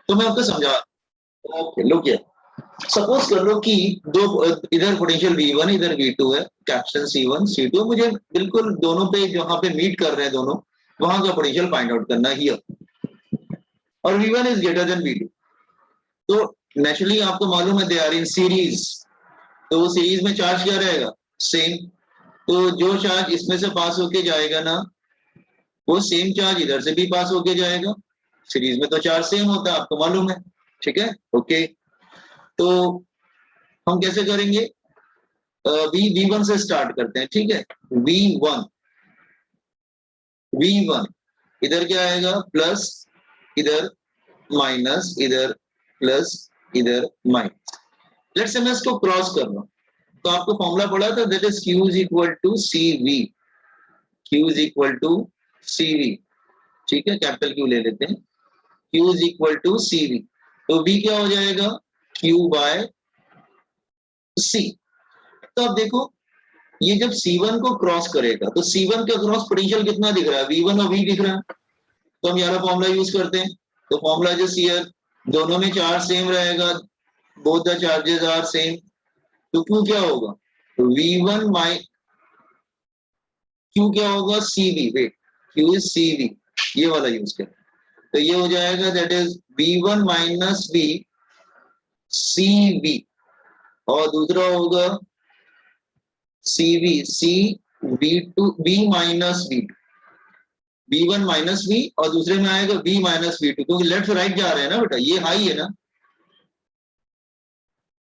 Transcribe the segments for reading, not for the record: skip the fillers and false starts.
तो मैं आपको समझा। ओके, लुक हियर, सपोज कर लो कि दो इधर पोटेंशियल V1 इधर V2 है, कैप्शन C1 C2, मुझे बिल्कुल दोनों पे जहां पे मीट कर रहे हैं दोनों, वहां का पोटेंशियल फाइंड आउट करना है हियर, और V1 is greater than V2। तो नेचुरली आपको मालूम है दे आर इन सीरीज, तो वो सीरीज में चार्ज क्या रहेगा, सेम। तो जो चार्ज इसमें से पास होके जाएगा ना, वो सेम चार्ज इधर से भी पास होके जाएगा। सीरीज में तो चार्ज सेम होता है, आपको मालूम है, ठीक है। ओके, तो हम कैसे करेंगे, V1 से स्टार्ट करते हैं, ठीक है। V1 इधर क्या आएगा, प्लस, इधर माइनस, इधर प्लस, इधर माइनस। लेट्स से मैं इसको क्रॉस कर रहा हूं, तो आपको फॉर्मूला पढ़ा था, that is Q is equal to CV। Q is equal to CV, ठीक है, कैपिटल Q ले लेते हैं। Q is equal to CV, तो V क्या हो जाएगा, Q बाय C। तो अब देखो, ये जब C1 को क्रॉस करेगा तो C1 के क्रॉस पोटेंशियल कितना दिख रहा है, V1 और V दिख रहा है, तो हम यार फॉर्मूला यूज करते हैं। तो फॉर्मूला जस्ट हियर, दोनों में चार्ज सेम रहेगा, both the charges are same, तो Q क्या होगा, V1 माइ Q क्या होगा, CV, wait, Q is CV, ये वाला यूज करें, तो ये हो जाएगा that is V1 minus V CV, और दूसरा होगा CV C V2 V minus V2, V1 minus V, और दूसरे में आएगा V माइनस V2, क्योंकि लेफ्ट से राइट जा रहे हैं ना बेटा, ये हाई है ना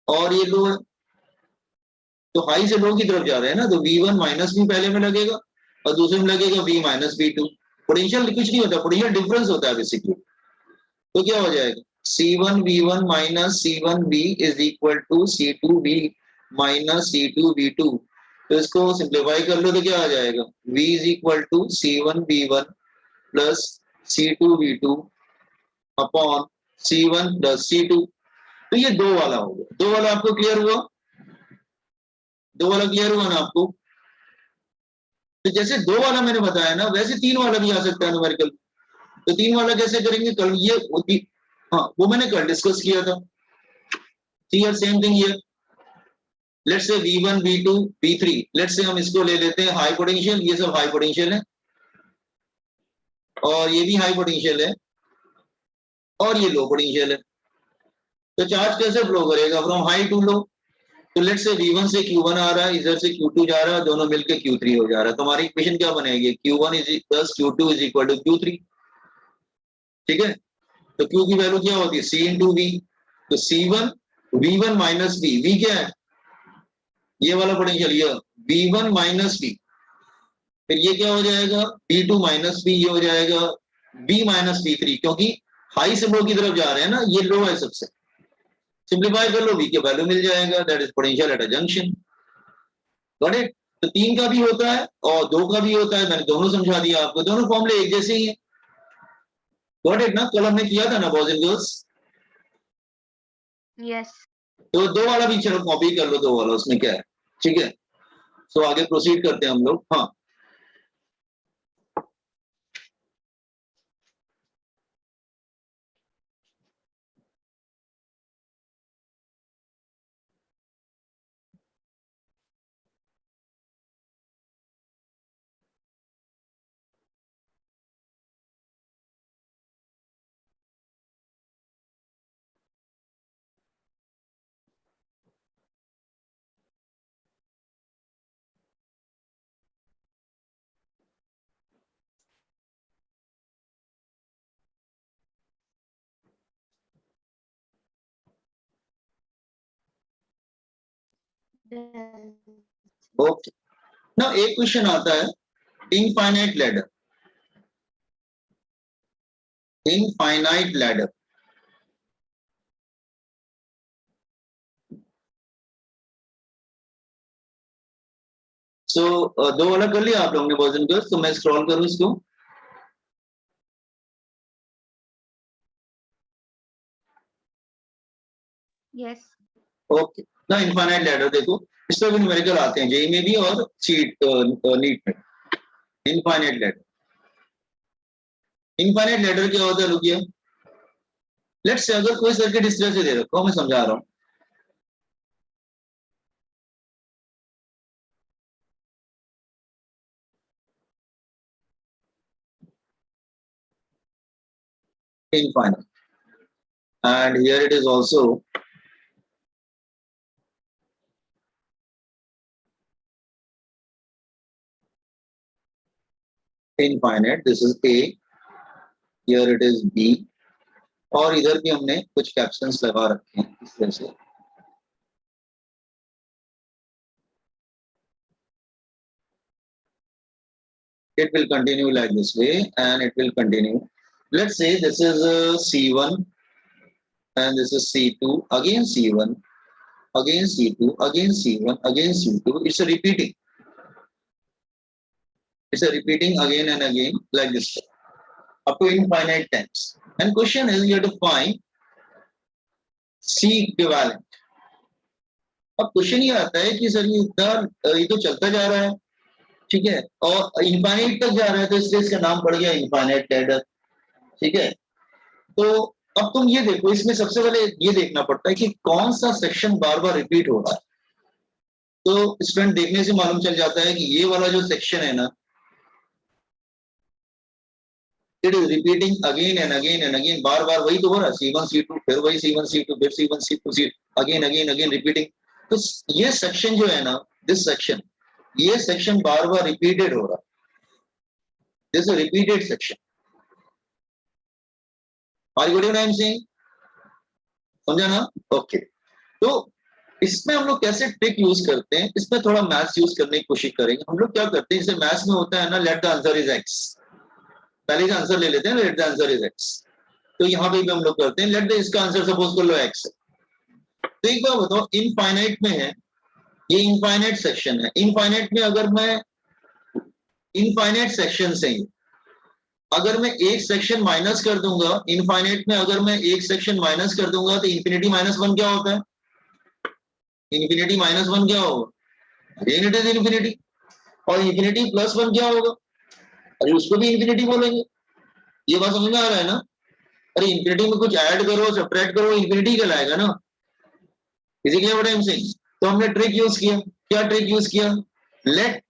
और ये लो है, तो हाई से लो की तरफ जा रहे हैं ना, तो V1 माइनस V पहले में लगेगा और दूसरे में लगेगा V माइनस V2। पोटेंशियल कुछ नहीं होता, पोटेंशियल डिफरेंस होता है बेसिकली। तो क्या हो जाएगा, C1 V1 minus C1 V is equal to C2 V minus C2 V2। तो इसको सिंप्लीफाई कर लो तो क्या आ जाएगा, V is equal to C1 V1 plus C2 V2 upon C1 plus C2। तो ये दो वाला हो गया, दो वाला आपको क्लियर हुआ, दो वाला क्लियर हुआ ना आपको। तो जैसे दो वाला मैंने बताया ना, वैसे तीन वाला भी आ सकता है न्यूमेरिकल। तो तीन वाला कैसे करेंगे, कल ये होती, हाँ वो मैंने कल डिस्कस किया था। Here same thing here, let's say V1 V2 V3, let's say हम इसको ले लेते हैं हाई पोटेंशियल, ये सब हाई पोटेंशियल है और ये भी हाई पोटेंशियल है और ये लो पोटेंशियल है। तो चार्ज कैसे फ्लो करेगा, फ्रॉम हाई टू लो। तो लेट्स से V1 से Q1 आ रहा है, इधर से Q2 जा रहा है, दोनों मिलकर Q3 हो जा रहा है। तो हमारी इक्वेशन क्या बनेगी, Q1 is plus Q2 is equal to Q3, ठीक है। तो Q की वैल्यू क्या होती है, C इंटू V। तो C1 V1 minus V, V क्या है, ये वाला पोटेंशियल, ये V1 माइनस V, फिर ये क्या हो जाएगा V2 माइनस V, ये हो जाएगा V माइनस V3, क्योंकि हाई से लो की तरफ जा रहे हैं ना, ये लो है सबसे। सिंप्लीफाई कर लो, V की वैल्यू मिल जाएगा, that is potential at a junction. Got it. तो तीन का भी होता है और दो का भी होता है, मैंने दोनों समझा दिया आपको, दोनों फॉर्मूले एक जैसे ही है। गॉट इट ना, कल हमने किया था ना बॉयज एंड गर्ल्स। यस। तो दो वाला भी चलो कॉपी कर लो, दो वाला, उसमें क्या है, ठीक है। तो आगे प्रोसीड करते हैं हम लोग। हाँ, ओके ना, एक क्वेश्चन आता है, इनफाइनाइट लैडर, इनफाइनाइट लैडर। सो दो वाला कर लिया आप लोगों ने बॉयज एंड गर्ल्स, तो मैं स्क्रॉल करूं इसको। यस। ओके ना, इनफाइनाइट लैडर देखो, इस पर भी न्यूमेरिकल आते हैं, जेई में भी और सीट नीट में। इनफाइनाइट लैडर, इनफाइनाइट लैडर क्या होता है, रुकिए, लेट्स से अगर कोई सर्किट इस तरह से दे रखा हो, मैं समझा रहा हूं, infinite, and here it is also infinite. This is A, here it is B, और इधर भी हमने कुछ कैप्शंस लगा रखे हैं इस तरह से. It will continue like this way, and it will continue. Let's say this is C1, and this is C2, again C1, again C2, again C1, again C2. It's a repeating. It's a repeating again and again like this, up to infinite times. And question is you have to find C equivalent. अब question ये आता है कि sir ये इतना ये तो चलता जा रहा है, ठीक है, और इनफाइनाइट तक जा रहा है, तो इसलिए इसका नाम पड़ गया इनफाइनाइट लैडर, ठीक है. तो अब तुम ये देखो, इसमें सबसे पहले ये देखना पड़ता है कि कौन सा सेक्शन बार बार रिपीट हो रहा है. तो स्टूडेंट देखने से मालूम चल जाता है कि ये वाला जो सेक्शन है ना, it is repeating again and again and again, बार बार वही तो हो रहा है, C1 C2, फिर वही C1 C2, फिर C1 C2, again again again repeating. तो ये सेक्शन जो है ना, दिस सेक्शन, ये सेक्शन बार बार रिपीटेड हो रहा है. This is repeated section. Are you getting what I am saying? समझा ना? ओके. तो इसमें हम लोग कैसे ट्रिक यूज करते हैं, इसमें थोड़ा मैथ्स यूज करने की कोशिश करेंगे. हम लोग क्या करते हैं, जैसे मैथ्स में होता है ना, let the answer is x, पहले का आंसर ले लेते हैं, let the answer is X. तो यहाँ पे भी हम लोग करते हैं, लेट द, इसका आंसर सपोज कर लो एक्स है. तो एक बार बताओ, इनफाइनाइट में है, ये इनफाइनाइट सेक्शन है. इनफाइनाइट में अगर मैं इनफाइनाइट सेक्शन से अगर मैं एक सेक्शन माइनस कर दूंगा, इनफाइनाइट में अगर मैं एक सेक्शन माइनस कर दूंगा, तो इन्फिनिटी माइनस वन क्या होता है? इन्फिनिटी माइनस वन क्या होगा? Again it is infinity. और इन्फिनिटी प्लस वन क्या होगा? अरे उसको भी इन्फिनिटी बोलेंगे. ये बात समझ में आ रहा है ना? अरे इन्फिनिटी में कुछ ऐड करो, सब्ट्रैक्ट करो, इन्फिनिटी कहलाएगा ना. इसीलिए व्हाट आई एम सेइंग. तो हमने ट्रिक यूज किया. क्या ट्रिक यूज किया? लेट,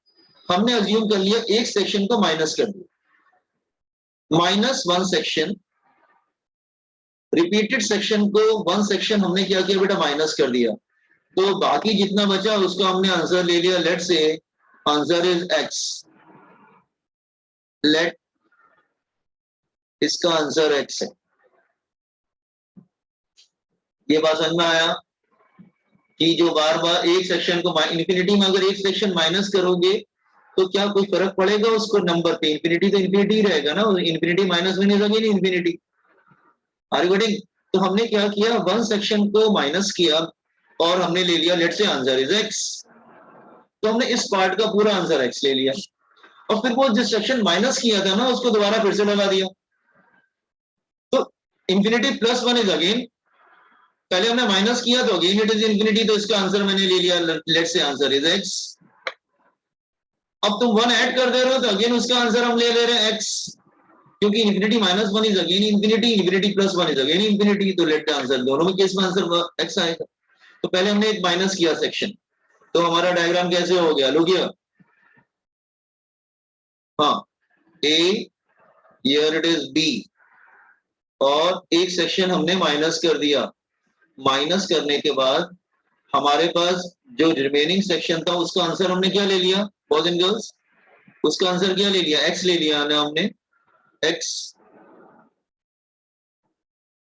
हमने अज्यूम कर लिया एक सेक्शन को माइनस कर दिया, minus one section, repeated section को वन सेक्शन हमने क्या किया बेटा, माइनस कर दिया. तो बाकी जितना बचा उसका हमने आंसर ले लिया. लेट से आंसर इज एक्स, लेट इसका आंसर एक्स है. ये बात समझ में आया कि जो बार बार एक सेक्शन को इन्फिनिटी में अगर एक सेक्शन माइनस करोगे तो क्या कोई फर्क पड़ेगा उसको नंबर पे? इन्फिनिटी तो इन्फिनिटी रहेगा ना. Infinity minus one is again infinity. Are you getting? तो हमने क्या किया, वन सेक्शन को माइनस किया और हमने ले लिया लेट से आंसर इज एक्स. तो हमने इस पार्ट का पूरा आंसर एक्स ले लिया, और फिर वो जिस सेक्शन माइनस किया था ना उसको दोबारा फिर से लगा दिया. तो infinity plus one is again, पहले हमने माइनस किया तो अगेन इट इज इन्फिनिटी, तो इसका आंसर मैंने ले लिया लेट से आंसर इज एक्स. अब तुम वन ऐड कर दे रहे हो तो अगेन उसका आंसर हम ले रहे हैं एक्स, क्योंकि infinity minus one is again infinity, infinity plus one is again infinity. तो लेट द आंसर, दोनों में केस में आंसर एक्स आएगा. तो पहले हमने एक माइनस किया सेक्शन, तो हमारा डायग्राम कैसे हो गया, लोग हाँ, ए, हियर इट इज बी, और एक सेक्शन हमने माइनस कर दिया. माइनस करने के बाद हमारे पास जो रिमेनिंग सेक्शन था उसका आंसर हमने क्या ले लिया बॉयज एंड गर्ल्स? उसका आंसर क्या ले लिया, एक्स ले लिया ना हमने, X.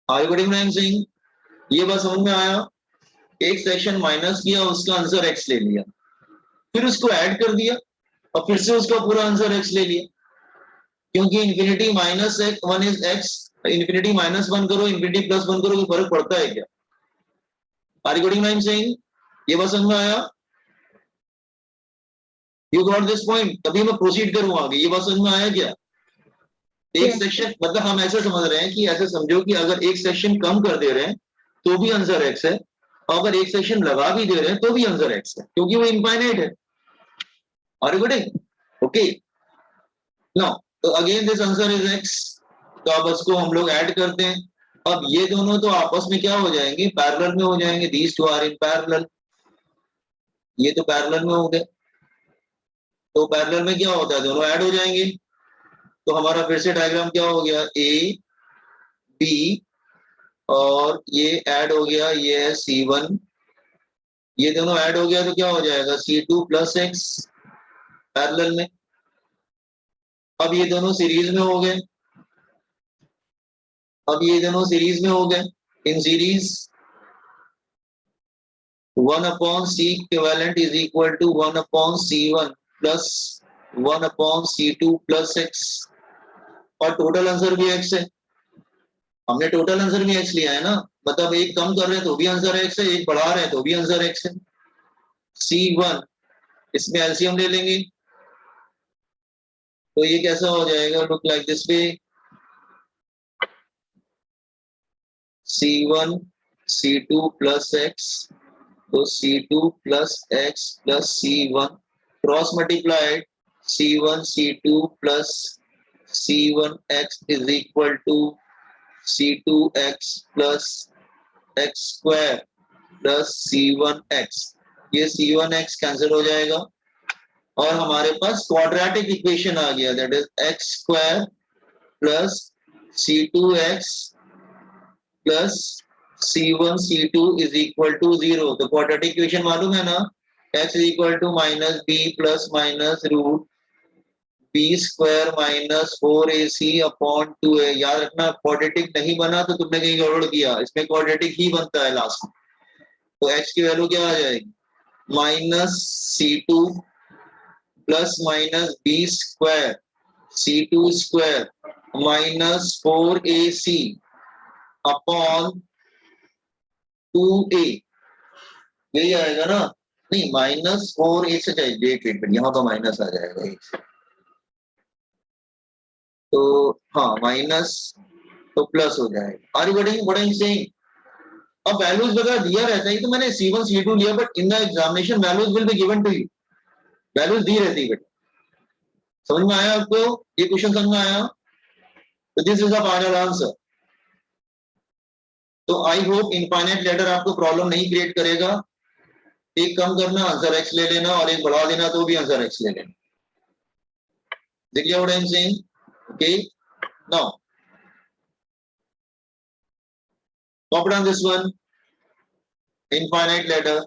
Are you getting what I am saying? ये बात समझ में आया? एक सेक्शन माइनस किया, उसका आंसर एक्स ले लिया, फिर उसको ऐड कर दिया और फिर से उसका पूरा आंसर एक्स ले लिया, क्योंकि infinity minus one is X. Infinity minus one करो, इन्फिनिटी प्लस वन करो, कोई फर्क पड़ता है क्या? Are you getting what I am saying? ये बात समझ में आया? You got this point? तभी मैं प्रोसीड करूं आगे. ये बात समझ में आया क्या? एक सेक्शन मतलब हम ऐसे समझ रहे हैं कि ऐसे समझो कि अगर एक सेक्शन कम कर दे रहे हैं तो भी आंसर एक्स है, और अगर एक सेक्शन लगा भी दे रहे हैं तो भी आंसर एक्स है, क्योंकि वो इनफाइनाइट है. Are you getting? Okay. Now तो again this answer is X. तो अब इसको हम लोग ऐड करते हैं. अब ये दोनों तो आपस में क्या हो जाएंगे, पैरेलल में हो जाएंगे, these two are in parallel, ये तो पैरेलल में हो गए। तो पैरेलल में क्या होता है, दोनों ऐड हो जाएंगे। तो हमारा फिर से डायग्राम क्या हो गया, ए बी और ये ऐड हो गया, ये है C1, ये दोनों ऐड हो गया तो क्या हो जाएगा C2 प्लस एक्स पैरेलल में। अब ये दोनों सीरीज में हो गए, अब ये दोनों सीरीज में हो गए, in series 1/C equivalent is equal to 1/C1 plus 1/C2 plus X, और टोटल आंसर भी एक्स है। हमने टोटल आंसर भी एक्स लिया है ना, मतलब एक कम कर रहे हैं तो भी आंसर एक्स है, एक बढ़ा रहे हैं तो भी आंसर एक्स है। C1 इसमें एलसीएम ले लेंगे तो ये कैसा हो जाएगा, look like this way, C1 C2 plus X, तो C2 plus X plus C1 cross multiplied C1 C2 plus C1 x is equal to C2 x plus X square plus C1 x, ये C1 x cancel हो जाएगा और हमारे पास quadratic equation आ गया, that is X square plus C2x plus C1 C2 is equal to 0। तो quadratic equation मालूम है ना, x is equal to minus B plus minus root B square minus 4ac upon 2a। याद रखना quadratic नहीं बना तो तुमने कहीं गड़बड़ किया, इसमें क्वाड्रेटिक ही बनता है लास्ट में। तो x की वैल्यू क्या आ जाएगी, minus C2 plus minus B square C2 square minus 4ac upon 2a, यही आएगा ना, नहीं माइनस 4a से चाहिए, वेट वेट वेट, यहाँ तो माइनस आ जाएगा एक से, तो हाँ माइनस तो प्लस हो जाएगा। Are you getting what I am saying? अब वैल्यूज वगैरह दिया रहता है, तो मैंने C1 C2 लिया, but in the examination values will be given to you, values दी रहती है। समझ में आया आपको, ये क्वेश्चन समझ में आया? तो this is the final answer. तो आई होप इनफाइनाइट लेटर आपको प्रॉब्लम नहीं क्रिएट करेगा, एक कम करना आंसर एक्स ले लेना और एक बढ़ा देना तो भी आंसर एक्स ले लेना। देखिए what I am saying, okay now copy down this one, infinite letter,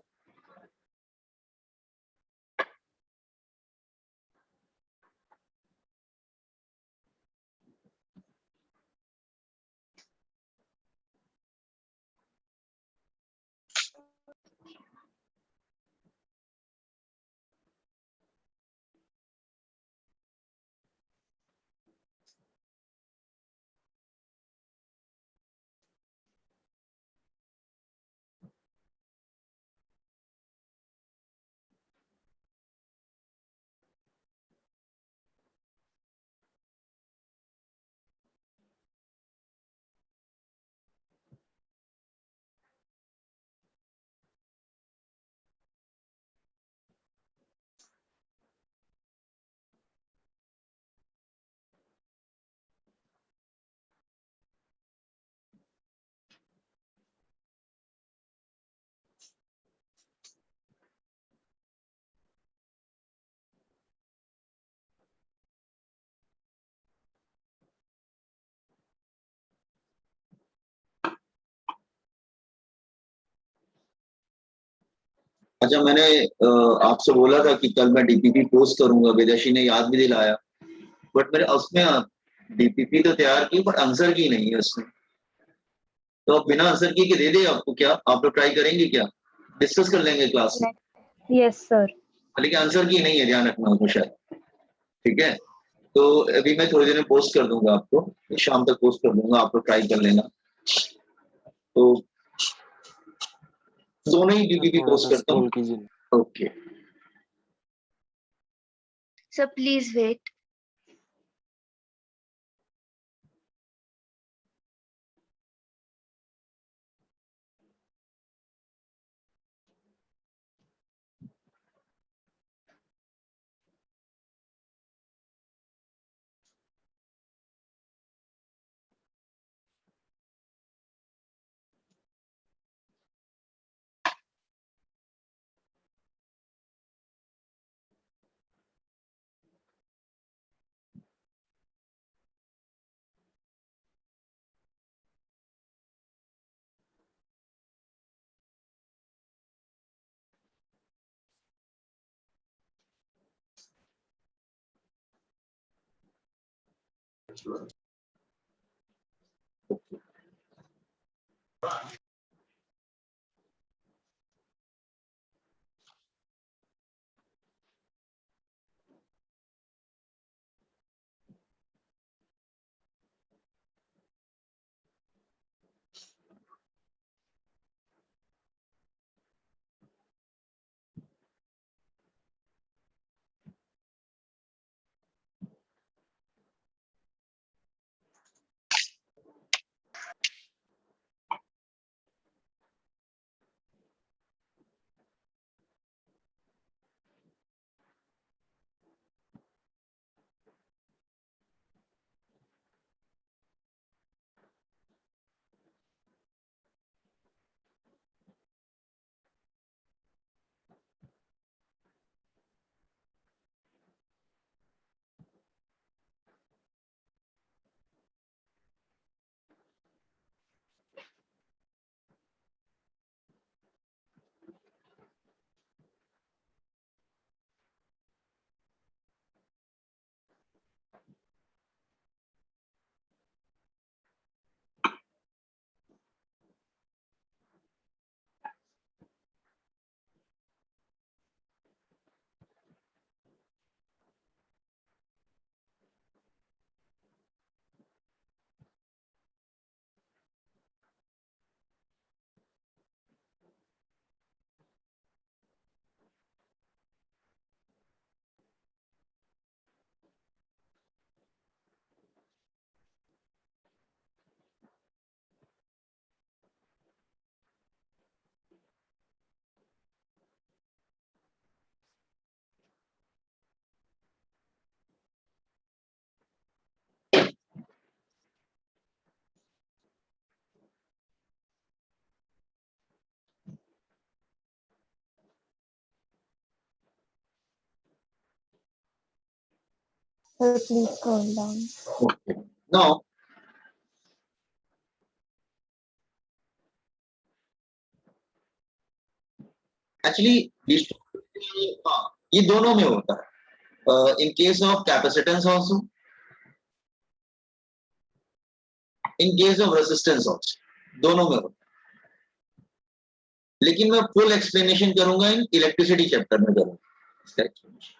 अच्छा मैंने आपसे बोला था कि कल मैं डीपीपी पोस्ट करूंगा, विदेशी ने याद भी दिलाया, बट मेरे उसमें डीपीपी तो तैयार की बट आंसर की नहीं है उसमें, तो आप बिना आंसर की दे दे आपको, क्या आप लोग ट्राई करेंगे क्या, डिस्कस कर लेंगे क्लास में? Yes sir. लेकिन आंसर की नहीं है, ध्यान रखना उसको शायद, ठीक है? तो अभी मैं थोड़ी देर में पोस्ट कर दूंगा आपको, शाम तक पोस्ट कर दूंगा, आप लोग ट्राई कर लेना। तो दोनों ही डीपीपी पोस्ट करता हूँ, okay. Sir please wait. Sir, please scroll down. Okay. Now, actually ये दोनों में होता है. In case of capacitance also, in case of resistance also, दोनों में होता है. लेकिन मैं फुल एक्सप्लेनेशन करूंगा इन इलेक्ट्रिसिटी चैप्टर में करूंगा इसका explanation.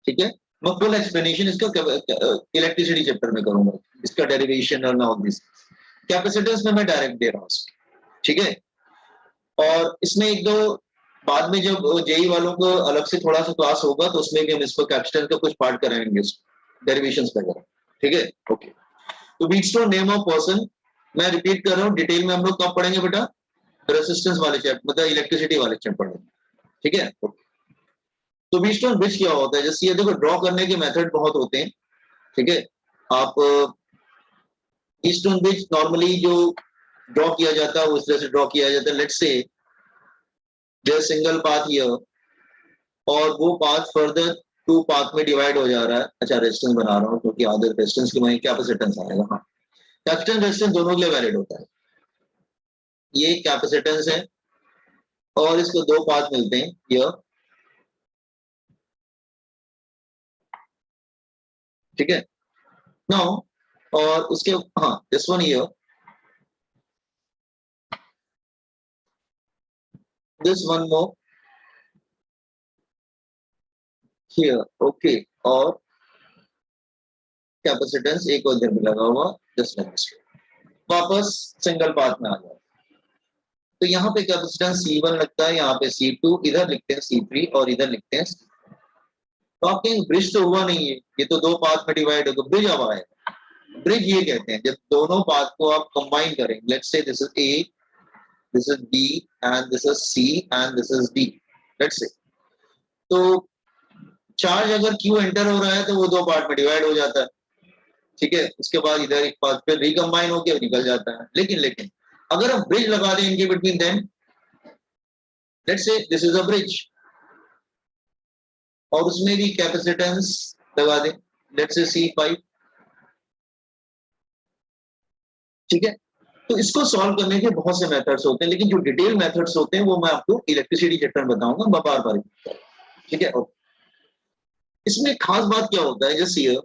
ठीक है, मैं फुल एक्सप्लेनेशन इसका इलेक्ट्रिसिटी चैप्टर में करूंगा, इसका डेरिवेशन और ऑल दिस. कैपेसिटेंस में मैं डायरेक्ट दे रहा हूँ. ठीक है, और इसमें एक दो बाद में जब जेई वालों को अलग से थोड़ा सा क्लास होगा तो उसमें भी हम इसको कैपेसिटेंस का कुछ पार्ट कराएंगे, डेरिवेशंस वगैरह. ठीक है, ओके. तो व्हीटस्टोन नेम ऑफ पर्सन, मैं रिपीट कर रहा हूँ, डिटेल में हम लोग कब पढ़ेंगे बेटा? रेजिस्टेंस वाले चैप्टर, मतलब इलेक्ट्रिसिटी वाले चैप्टर पढ़ेंगे. ठीक है, ओके. तो व्हीटस्टोन ब्रिज क्या होता है? जैसे ये देखो, ड्रॉ करने के मेथड बहुत होते हैं. ठीक है, आप व्हीटस्टोन ब्रिज नॉर्मली जो ड्रॉ किया जाता है वो इस तरह से ड्रॉ किया जाता है. Let's say there single path here और वो पाथ फर्दर टू पाथ में डिवाइड हो जा रहा है. अच्छा, रेजिस्टेंस बना रहा हूँ क्योंकि आधे रेजिस्टेंस के वहीं कैपेसिटेंस आएगा. हाँ, कैपेसिटेंस रेजिस्टेंस दोनों के लिए वैलिड होता है. ये कैपेसिटेंस है और इसको दो पाथ मिलते हैं हियर. ठीक है, नाउ और उसके हाँ this one here, this one more here. Okay, और कैपेसिटेंस एक और इधर में लगा हुआ, दिस वन. वापस सिंगल पाथ में आ जाओ. तो यहाँ पे कैपेसिटेंस C1 लगता है, यहाँ पे C2, इधर लिखते हैं C3 और इधर लिखते हैं. तो आप कहेंगे ब्रिज तो हुआ नहीं है, ये तो दो पाथ में डिवाइड होगा. ब्रिज अब आएगा. ब्रिज ये कहते हैं जब दोनों पाथ को आप कंबाइन करें. Let's say this is A, this is B and this is C and this is D. Let's say तो चार्ज अगर Q एंटर हो रहा है तो वो दो पार्ट में डिवाइड हो जाता है. ठीक है, उसके बाद इधर एक पाथ पे रिकंबाइन होकर निकल जाता है. लेकिन अगर हम ब्रिज लगा दें इनके between, then let's say this is a bridge और उसमें भी कैपेसिटेंस लगा दें, लेट्स से C5. ठीक है, तो इसको सॉल्व करने के बहुत से मेथड्स होते हैं, लेकिन जो डिटेल मेथड्स होते हैं वो मैं आपको इलेक्ट्रिसिटी चैप्टर में बताऊंगा बार बार. ठीक है, इसमें खास बात क्या होता है, जैसे हियर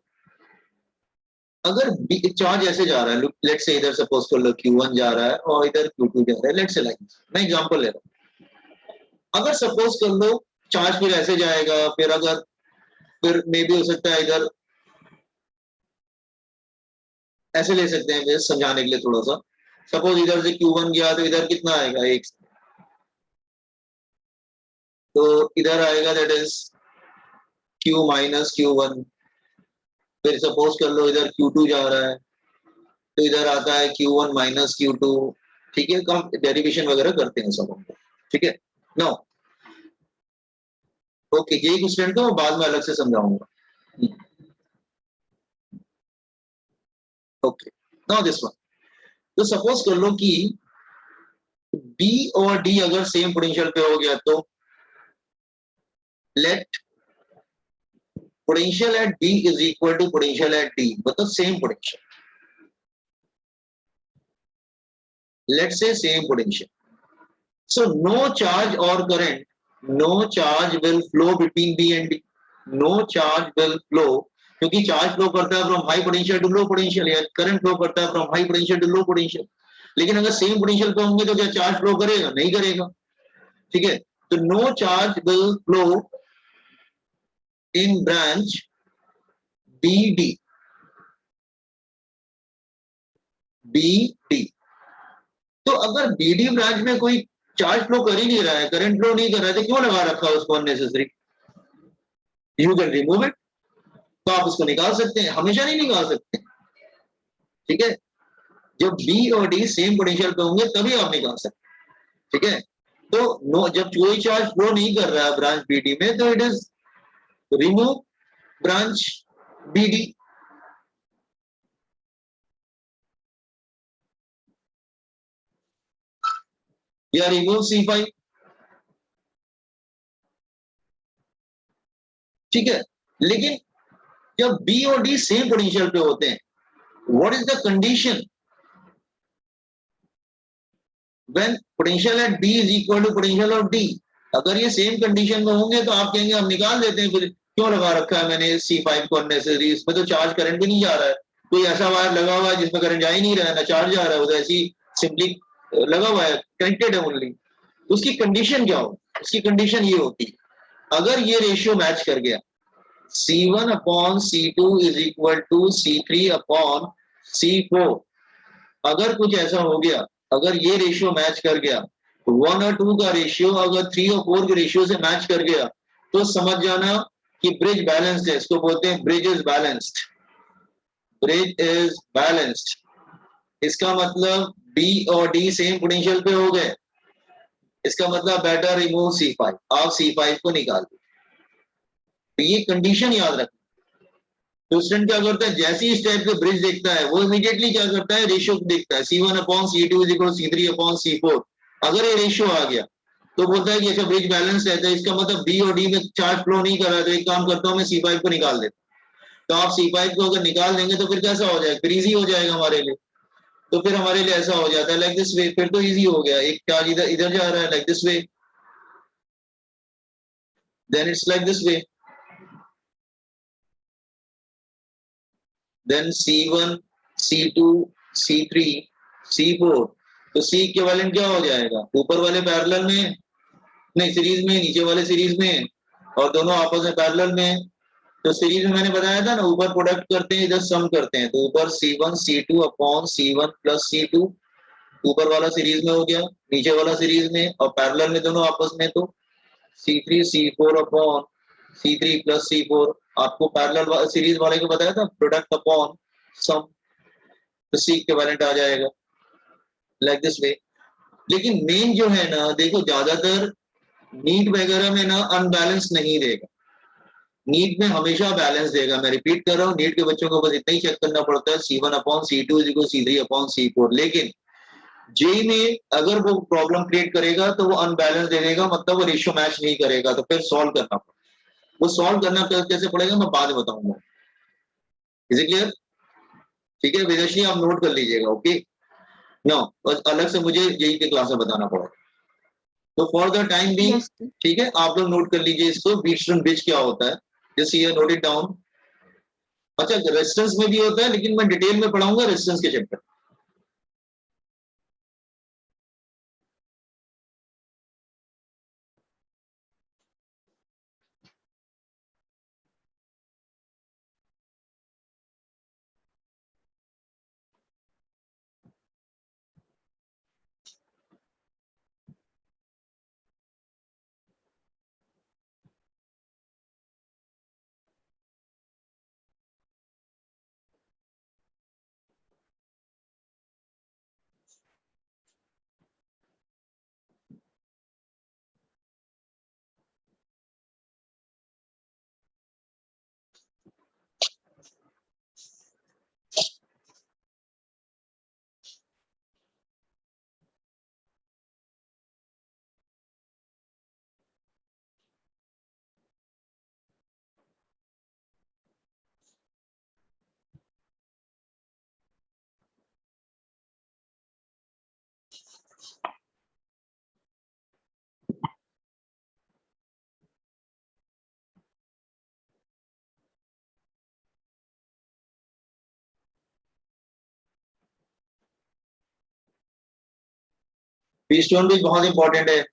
अगर चार्ज ऐसे जा रहा है, लेट्स से इधर सपोज कर लो Q1 जा रहा है और इधर Q2 जा रहा है, लेट्स से लाइक मैं एग्जांपल ले रहा हूं। अगर सपोज कर लो चार्ज फिर ऐसे जाएगा, फिर अगर फिर मे भी हो सकता है इधर ऐसे ले सकते हैं समझाने के लिए थोड़ा सा। सपोज इधर से Q1 गया तो इधर कितना आएगा, एक, तो इधर आएगा that is Q minus Q1। फिर सपोज कर लो इधर Q2 जा रहा है तो इधर आता है Q1 माइनस Q2। ठीक है, कम डेरिवेशन वगैरह करते हैं सब हम। ठीक है, नो ओके, यही कुछ स्टूडेंट को बाद में अलग से समझाऊंगा। Okay, now this one. तो सपोज कर लो कि B और D अगर सेम पोटेंशियल पे हो गया तो let potential at B is equal to potential at D, मतलब same potential, let's say same potential. So no charge or current, no charge will flow between B and D. No charge will flow, क्योंकि charge flow करता है from high potential to low potential, या current flow करता है from high potential to low potential. लेकिन अगर same potential पे होंगे तो क्या चार्ज फ्लो करेगा? नहीं करेगा। ठीक है, तो no charge will flow in branch BD। BD, तो अगर BD ब्रांच में कोई चार्ज फ्लो कर ही नहीं रहा है, करंट फ्लो नहीं कर रहा है, तो क्यों लगा रखा है उसको unnecessary? You can remove it, तो आप उसको निकाल सकते हैं, हमेशा नहीं निकाल सकते। ठीक है, जब B और D सेम पोटेंशियल पे होंगे तभी आप निकाल सकते हैं। ठीक है, तो नो, जब कोई चार्ज फ्लो नहीं कर रहा है ब्रांच BD में तो it is remove branch BD। या रिमूव C5। ठीक है, लेकिन जब B और D सेम पोटेंशियल पे होते हैं, what is the condition? When potential at B is equal to potential of D, अगर ये सेम कंडीशन में होंगे तो आप कहेंगे हम निकाल देते हैं, फिर क्यों लगा रखा है मैंने C5 को अननेसेसरी, इसमें तो चार्ज करंट भी नहीं जा रहा है, कोई ऐसा वायर लगा हुआ है जिसमें करंट जा ही नहीं रहा है, ना चार्ज जा रहा है, वो तो ऐसी सिंपली लगा हुआ है, कनेक्टेड है ओनली। उसकी कंडीशन क्या हो? उसकी कंडीशन ये होती, अगर ये रेशियो मैच कर गया, C1 upon C2 is equal to C3 upon C4, अगर कुछ ऐसा हो गया, अगर ये रेशियो मैच कर गया, 1 और 2 का रेशियो अगर 3 और 4 के रेशियो से मैच कर गया, तो समझ जाना कि ब्रिज बैलेंस्ड है। इसको बोलते हैं bridge is balanced. Bridge is balanced. इसका मतलब B और D सेम पोटेंशियल पे हो गए, इसका मतलब बेटर रिमूव C5, आप C5 को निकाल दो। तो ये कंडीशन याद रखना। तो स्टूडेंट क्या करता है, जैसे ही इस टाइप के ब्रिज देखता है वो इमीडिएटली क्या करता है, रेशियो देखता है, C1 upon C2 is equal to C3 upon C4। अगर ये रेशियो आ गया तो बोलता है कि अच्छा ब्रिज बैलेंस है, तो इसका मतलब B और D में चार्ज फ्लो नहीं कर रहा है, तो एक काम करता हूं मैं C5 को निकाल देता। तो आप C5 को अगर निकाल देंगे तो फिर कैसा हो जाएगा, फिर इजी हो जाएगा हमारे लिए। तो फिर हमारे लिए ऐसा हो जाता है लाइक दिस वे, फिर तो इजी हो गया, एक चार्ज इधर इधर जा रहा है like this way, then it's like this way, then C1 C2 C3 C4। तो C इक्विवेलेंट क्या हो जाएगा, ऊपर वाले पैरेलल में, नहीं सीरीज में, नीचे वाले सीरीज में, और दोनों आपस में पैरेलल में। तो सीरीज में मैंने बताया था ना, ऊपर प्रोडक्ट करते हैं, इधर सम करते हैं, तो ऊपर C1 C2 upon C1 plus C2, ऊपर वाला सीरीज में हो गया, नीचे वाला सीरीज में, और पैरेलल में दोनों आपस में, तो C3 C4 upon C3 plus C4। आपको पैरेलल सीरीज वाले को बताया था प्रोडक्ट अपॉन सम, तो C इक्विवेलेंट आ जाएगा लाइक दिस वे। लेकिन मेन जो है ना, देखो ज्यादातर नीट वगैरह में ना अनबैलेंस नहीं देगा, नीट में हमेशा बैलेंस देगा। मैं रिपीट कर रहा हूँ, नीट के बच्चों को बस इतना ही चेक करना पड़ता है C1 upon C2 is equal C3 upon C4। लेकिन जेई में अगर वो प्रॉब्लम क्रिएट करेगा तो वो अनबैलेंस दे देगा, मतलब वो रेशियो मैच नहीं करेगा, तो फिर सॉल्व करना पड़ेगा। वो सॉल्व करना कैसे पड़ेगा मैं बाद में बताऊंगा। Is it clear? ठीक है विदेशी, आप नोट कर लीजिएगा। ओके, नो बस अलग से मुझे जेई के क्लास में बताना पड़ेगा। तो फॉर द टाइम भी Yes, sir. ठीक है, आप लोग नोट कर लीजिए इसको, व्हीटस्टोन ब्रिज क्या होता है। Just here note it down. अच्छा रेजिस्टेंस में भी होता है, लेकिन मैं डिटेल में पढ़ाऊंगा रेजिस्टेंस के चैप्टर। पी स्टोन भी बहुत इंपॉर्टेंट है।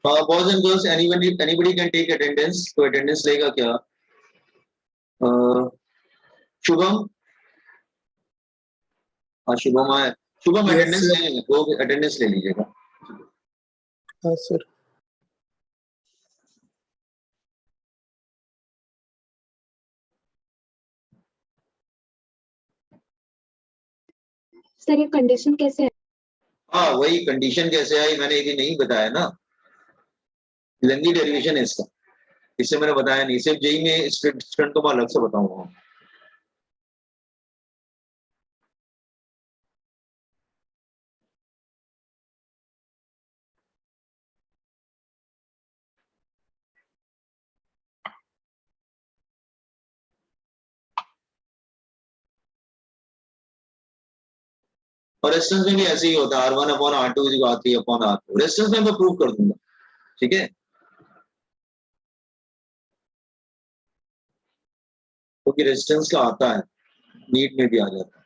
Boys and girls anybody can take attendance. तो अटेंडेंस लेगा क्या? शुभम, हाँ शुभम आए। Shubham Yes, attendance sir. ले लेंगे, वो अटेंडेंस ले लीजिएगा। हाँ सर। सर ये कंडीशन कैसे है? हाँ वही कंडीशन कैसे आई मैंने ये नहीं बताया ना, लेंदी डेरिवेशन है इसका, इससे मैंने बताया नहीं, सिर्फ जेई में स्टूडेंट को मैं अलग से बताऊंगा। और रेजिस्टेंस में भी ऐसे ही होता है, R1 upon R2 is equal to R3 upon R4। Resistance में मैं प्रूव कर दूंगा, ठीक है, क्योंकि रेजिस्टेंस का आता है, नीट में भी आ जाता है।